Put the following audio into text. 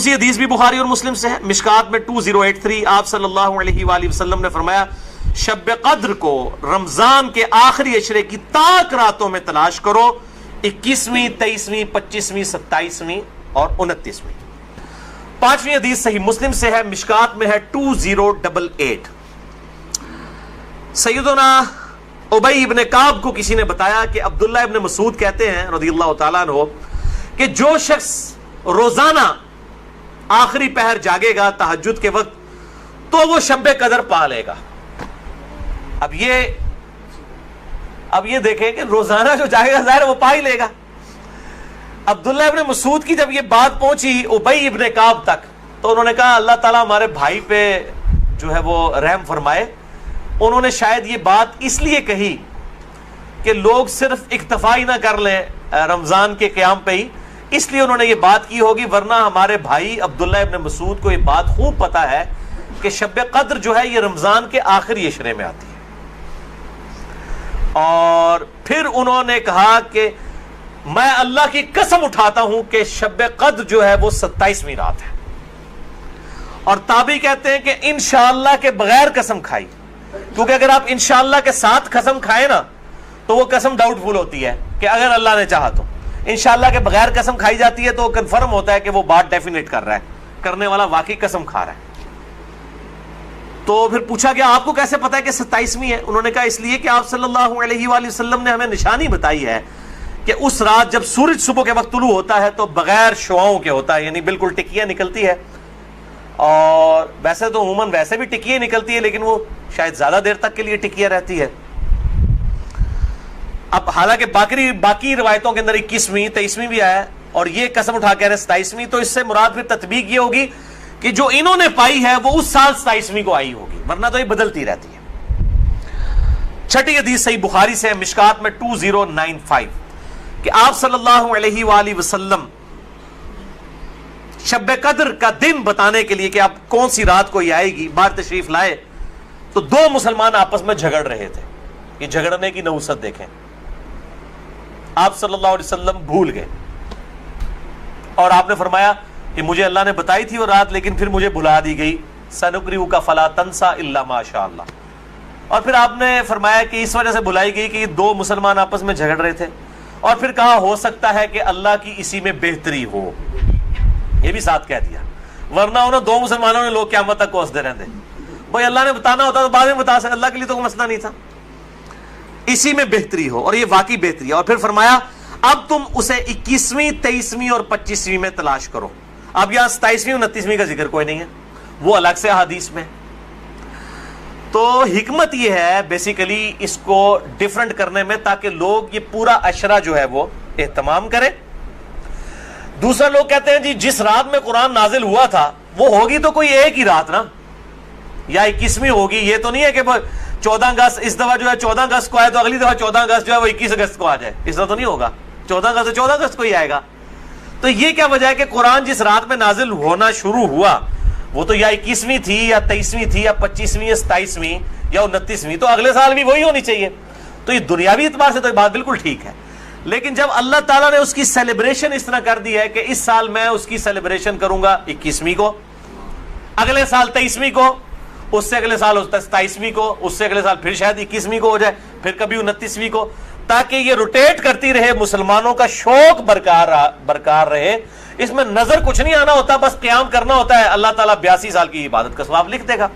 دوسری حدیث بھی بخاری اور مسلم سے ہے، مشکات میں 2083، آپ صلی اللہ علیہ وآلہ وسلم نے فرمایا شب قدر کو رمضان کے آخری عشرے کی تاک راتوں میں تلاش کرو، 21ویں، 23ویں، 25ویں، 27ویں اور 29ویں۔ پانچویں حدیث صحیح مسلم سے ہے، مشکات میں ہے 2088۔ سیدنا ابی ابن کعب کو کسی نے بتایا کہ عبداللہ ابن مسعود کہتے ہیں رضی اللہ تعالیٰ عنہ کہ جو شخص روزانہ آخری پہر جاگے گا تہجد کے وقت تو وہ شب قدر پا لے گا۔ اب یہ دیکھیں کہ روزانہ جو جاگے گا ظاہر وہ پا ہی لے گا۔ عبداللہ ابن مسعود کی جب یہ بات پہنچی ابی ابن کعب تک تو انہوں نے کہا اللہ تعالیٰ ہمارے بھائی پہ جو ہے وہ رحم فرمائے، انہوں نے شاید یہ بات اس لیے کہی کہ لوگ صرف اکتفا ہی نہ کر لیں رمضان کے قیام پہ ہی، اس لیے انہوں نے یہ بات کی ہوگی، ورنہ ہمارے بھائی عبداللہ ابن مسعود کو یہ بات خوب پتا ہے کہ شب قدر جو ہے یہ رمضان کے آخری عشرے میں آتی ہے۔ اور پھر انہوں نے کہا کہ میں اللہ کی قسم اٹھاتا ہوں کہ شب قدر جو ہے وہ 27ویں رات ہے، اور تابعی کہتے ہیں کہ انشاءاللہ کے بغیر قسم کھائی، کیونکہ اگر آپ انشاءاللہ کے ساتھ قسم کھائیں نا تو وہ قسم ڈاؤٹ فل ہوتی ہے کہ اگر اللہ نے چاہا تو۔ انشاءاللہ کے بغیر قسم کھائی جاتی ہے تو کنفرم ہوتا ہے کہ وہ بات ڈیفینیٹ کر رہا ہے، کرنے والا واقعی قسم کھا رہا ہے۔ تو پھر پوچھا گیا آپ کو کیسے پتا ہے کہ 27ویں ہے؟ انہوں نے کہا اس لیے کہ آپ صلی اللہ علیہ وآلہ وسلم نے ہمیں نشانی بتائی ہے کہ اس رات جب سورج صبح کے وقت طلوع ہوتا ہے تو بغیر شعاؤں کے ہوتا ہے، یعنی بالکل ٹکیاں نکلتی ہے، اور ویسے تو عموماً ویسے بھی ٹکیاں نکلتی ہے لیکن وہ شاید زیادہ دیر تک کے لیے ٹکیاں رہتی ہے۔ اب حالانکہ باقی روایتوں کے اندر 21ویں 23ویں بھی آیا ہے، اور یہ قسم اٹھا کے 27ویں، تو اس سے مراد پھر تطبیق یہ ہوگی کہ جو انہوں نے پائی ہے وہ اس سال 27ویں کو آئی ہوگی، ورنہ تو یہ بدلتی رہتی ہے۔ چھٹی حدیث صحیح بخاری سے ہے، مشکات میں 2095، کہ آپ صلی اللہ علیہ وآلہ وسلم شب قدر کا دن بتانے کے لیے کہ آپ کون سی رات کو یہ آئے گی باہر تشریف لائے، تو دو مسلمان آپس میں جھگڑ رہے تھے۔ یہ جھگڑنے کی نحوست دیکھیں، آپ صلی اللہ علیہ وسلم بھول گئے اور آپ نے فرمایا کہ مجھے اللہ نے بتائی تھی وہ رات لیکن پھر مجھے بھلا دی گئی، سنقرئک فلا تنسى الا ما شاء اللہ۔ اور پھر آپ نے فرمایا کہ اس وجہ سے بھلائی گئی کہ یہ دو مسلمان آپس میں جھگڑ رہے تھے، اور پھر کہا ہو سکتا ہے کہ اللہ کی اسی میں بہتری ہو، یہ بھی ساتھ کہہ دیا، ورنہ انہوں دو مسلمانوں نے لوگ قیامت تک کوستے رہتے، بھائی اللہ نے بتانا ہوتا تو بعد میں بتا سکتے، اللہ کے لیے تو کوئی مسئلہ نہیں تھا، اسی میں بہتری ہو، اور یہ واقعی بہتری ہے۔ اور پھر فرمایا اب تم اسے 21ویں 23ویں اور 25ویں میں تلاش کرو۔ اب یہاں 27ویں 29ویں کا ذکر کوئی نہیں ہے، وہ الگ سے حدیث میں۔ تو حکمت یہ ہے بیسیکلی اس کو ڈیفرنٹ کرنے میں تاکہ لوگ یہ پورا عشرہ جو ہے وہ اہتمام کریں۔ دوسرا لوگ کہتے ہیں جی جس رات میں قرآن نازل ہوا تھا وہ ہوگی تو کوئی ایک ہی رات نا، یا 21ویں ہوگی، یہ تو نہیں ہے کہ 14 اگست اس دفعہ جو ہے 14 اگست کو آئے تو اگلی دفعہ 14 اگست جو ہے وہ 21 اگست کو آ جائے، اس طرح تو نہیں ہوگا، 14 اگست 14 اگست کو ہی آئے گا۔ تو یہ کیا وجہ ہے کہ قرآن جس رات میں نازل ہونا شروع ہوا وہ تو یا 21ویں تھی یا 23ویں تھی یا 25ویں یا 27ویں یا 29ویں، تو اگلے سال بھی وہی ہونی چاہیے۔ تو یہ دنیاوی اعتبار سے تو یہ بات بالکل ٹھیک ہے، لیکن جب اللہ تعالیٰ نے اس کی سیلیبریشن اس طرح کر دی ہے کہ اس سال میں اس کی سیلیبریشن کروں گا 21ویں کو، اگلے سال 23ویں کو، اس سے اگلے سال 27ویں کو، اس سے اگلے سال پھر شاید 21ویں کو ہو جائے، پھر کبھی 29ویں کو، تاکہ یہ روٹیٹ کرتی رہے، مسلمانوں کا شوق برقرار رہے، اس میں نظر کچھ نہیں آنا ہوتا، بس قیام کرنا ہوتا ہے، اللہ تعالیٰ 82 سال کی عبادت کا ثواب لکھ دے گا۔